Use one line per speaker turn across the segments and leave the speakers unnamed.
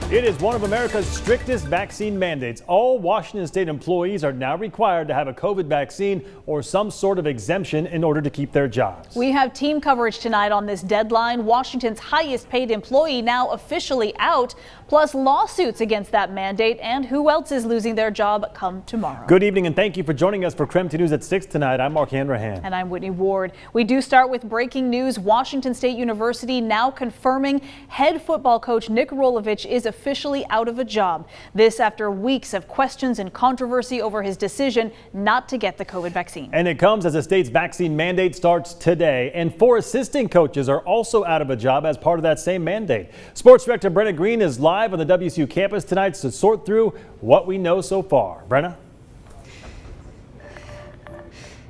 It is one of America's strictest vaccine mandates. All Washington State employees are now required to have a COVID vaccine or some sort of exemption in order to keep their jobs.
We have team coverage tonight on this deadline. Washington's highest paid employee now officially out, plus lawsuits against that mandate, and who else is losing their job come tomorrow.
Good evening and thank you for joining us for KREM 2 News at 6 tonight. I'm Mark Hanrahan.
And I'm Whitney Ward. We do start with breaking news. Washington State University now confirming head football coach Nick Rolovich is officially out of a job. This after weeks of questions and controversy over his decision not to get the COVID vaccine. And it comes as the state's vaccine mandate starts today. And 4 assistant coaches are also out of a job as part of that same mandate. Sports director Brenna Green is live on the WSU campus tonight to sort through what we know so far. Brenna?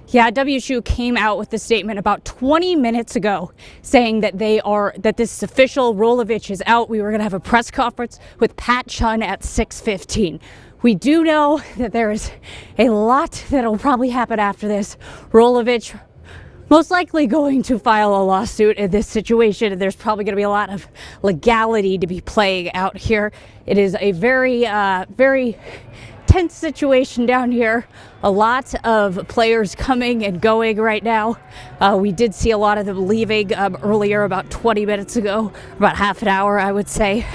Yeah, WSU came out with a statement about 20 minutes ago saying that this is official. Rolovich is out. We were going to have a press conference with Pat Chun at 6:15. We do know that there is a lot that will probably happen after this. Rolovich most likely going to file a lawsuit in this situation, and there's probably going to be a lot of legality to be playing out here. It is a very tense situation down here. A lot of players coming and going right now. We did see a lot of them leaving earlier, about 20 minutes ago, about half an hour, I would say.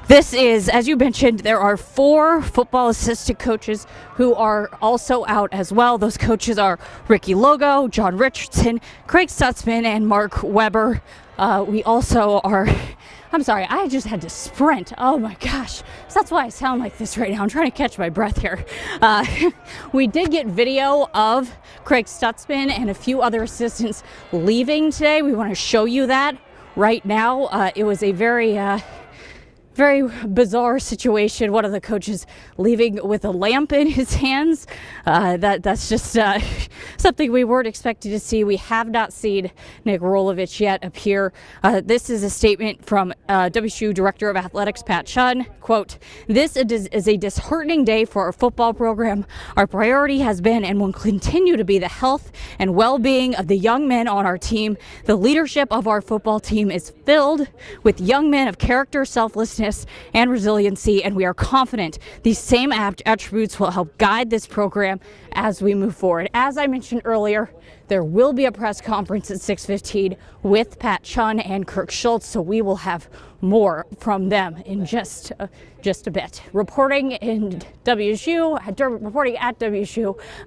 This is, as you mentioned, there are 4 football assistant coaches who are also out as well. Those coaches are Ricky Logo, John Richardson, Craig Stutzman, and Mark Weber. We also are... I'm sorry, I just had to sprint. Oh my gosh. So that's why I sound like this right now. I'm trying to catch my breath here. We did get video of Craig Stutzman and a few other assistants leaving today. We want to show you that right now. It was a very bizarre situation. One of the coaches leaving with a lamp in his hands. That's just something we weren't expecting to see. We have not seen Nick Rolovich yet appear. This is a statement from WSU Director of Athletics Pat Chun. Quote, "This is a disheartening day for our football program. Our priority has been and will continue to be the health and well-being of the young men on our team. The leadership of our football team is filled with young men of character, selflessness, and resiliency, and we are confident these same attributes will help guide this program as we move forward." As I mentioned earlier, there will be a press conference at 6:15 with Pat Chun and Kirk Schultz, so we will have more from them in just a bit. Reporting at WSU,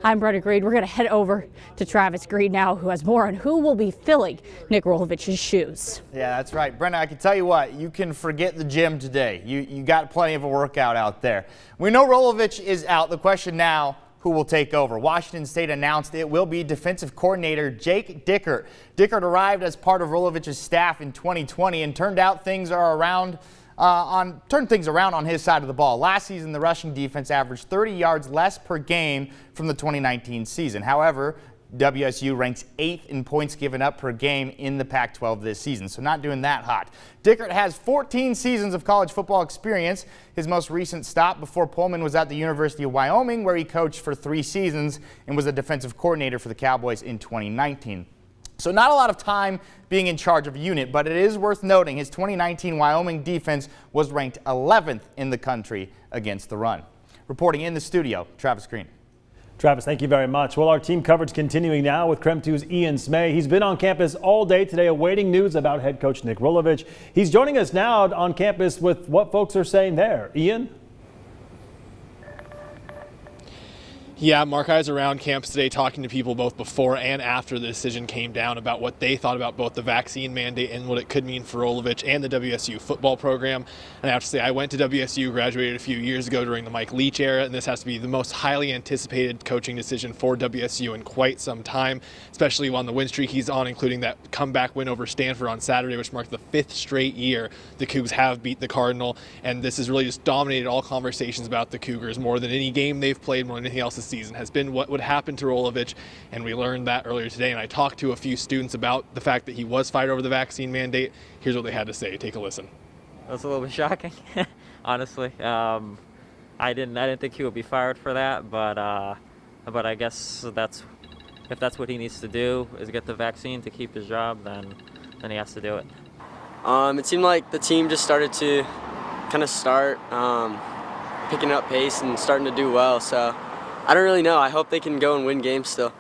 I'm Brenna Green. We're going to head over to Travis Green now, who has more on who will be filling Nick Rolovich's shoes.
Yeah, that's right. Brenna, I can tell you what, you can forget the gym today. You got plenty of a workout out there. We know Rolovich is out. The question now, who will take over? Washington State announced it will be defensive coordinator Jake Dickert. Dickert arrived as part of Rolovich's staff in 2020 and turned things around on his side of the ball. Last season, the rushing defense averaged 30 yards less per game from the 2019 season. However, WSU ranks 8th in points given up per game in the Pac-12 this season, so not doing that hot. Dickert has 14 seasons of college football experience. His most recent stop before Pullman was at the University of Wyoming, where he coached for 3 seasons and was a defensive coordinator for the Cowboys in 2019. So not a lot of time being in charge of a unit, but it is worth noting his 2019 Wyoming defense was ranked 11th in the country against the run. Reporting in the studio, Travis Green.
Travis, thank you very much. Well, our team coverage continuing now with KREM 2's Ian Smay. He's been on campus all day today awaiting news about head coach Nick Rolovich. He's joining us now on campus with what folks are saying there. Ian?
Yeah, Mark, I was around campus today talking to people both before and after the decision came down about what they thought about both the vaccine mandate and what it could mean for Rolovich and the WSU football program. And I have to say, I went to WSU, graduated a few years ago during the Mike Leach era, and this has to be the most highly anticipated coaching decision for WSU in quite some time, especially on the win streak he's on, including that comeback win over Stanford on Saturday, which marked the 5th straight year the Cougs have beat the Cardinal. And this has really just dominated all conversations about the Cougars more than any game they've played, more than anything else this season, has been what would happen to Rolovich, and we learned that earlier today. And I talked to a few students about the fact that he was fired over the vaccine mandate. Here's what they had to say. Take a listen.
That was a little bit shocking, honestly. I didn't think he would be fired for that, but I guess if that's what he needs to do is get the vaccine to keep his job, then he has to do it.
It seemed like the team just started to kind of start picking up pace and starting to do well. So I don't really know. I hope they can go and win games still.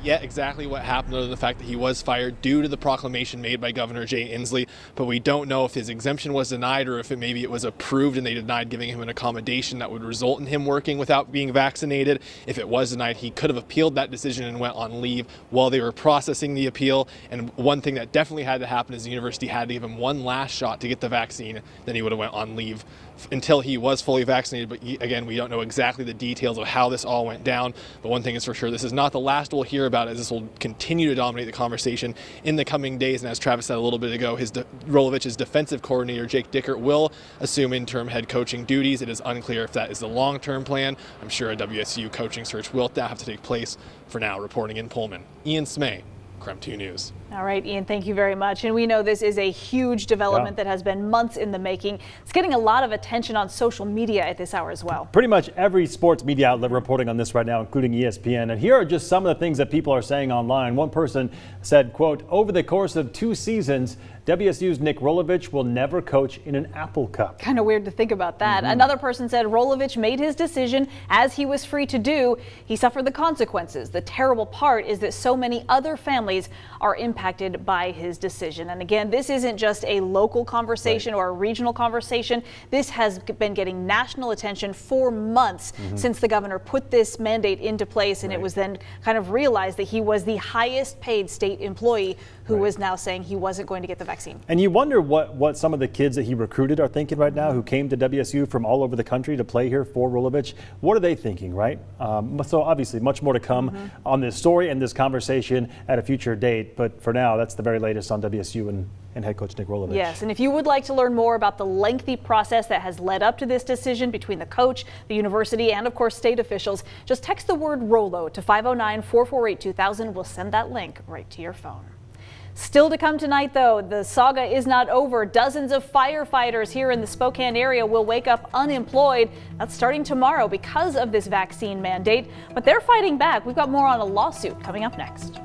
Yet exactly what happened, other than the fact that he was fired due to the proclamation made by Governor Jay Inslee, but we don't know if his exemption was denied or if maybe it was approved and they denied giving him an accommodation that would result in him working without being vaccinated. If it was denied, he could have appealed that decision and went on leave while they were processing the appeal. And one thing that definitely had to happen is the university had to give him one last shot to get the vaccine, then he would have went on leave until he was fully vaccinated. But again, we don't know exactly the details of how this all went down. But one thing is for sure, this is not the last we'll hear about it, as this will continue to dominate the conversation in the coming days. And as Travis said a little bit ago, Rolovich's defensive coordinator, Jake Dickert, will assume interim head coaching duties. It is unclear if that is the long-term plan. I'm sure a WSU coaching search will have to take place. For now, reporting in Pullman, Ian Smay, KREM 2 News.
All right, Ian, thank you very much. And we know this is a huge development that has been months in the making. It's getting a lot of attention on social media at this hour as well.
Pretty much every sports media outlet reporting on this right now, including ESPN. And here are just some of the things that people are saying online. One person said, quote, over the course of 2 seasons, WSU's Nick Rolovich will never coach in an Apple Cup.
Kind of weird to think about that. Another person said Rolovich made his decision as he was free to do. He suffered the consequences. The terrible part is that so many other families are impacted by his decision. And again, this isn't just a local conversation or a regional conversation. This has been getting national attention for months since the governor put this mandate into place. And it was then kind of realized that he was the highest paid state employee who was now saying he wasn't going to get the vaccine. And
you wonder what some of the kids that he recruited are thinking right now, who came to WSU from all over the country to play here for Rolovich. What are they thinking, right? So obviously much more to come on this story and this conversation at a future date. But for now, that's the very latest on WSU and head coach Nick Rolovich.
Yes, and if you would like to learn more about the lengthy process that has led up to this decision between the coach, the university, and of course state officials, just text the word Rolo to 509-448-2000. We'll send that link right to your phone. Still to come tonight, though, the saga is not over. Dozens of firefighters here in the Spokane area will wake up unemployed. That's starting tomorrow because of this vaccine mandate, but they're fighting back. We've got more on a lawsuit coming up next.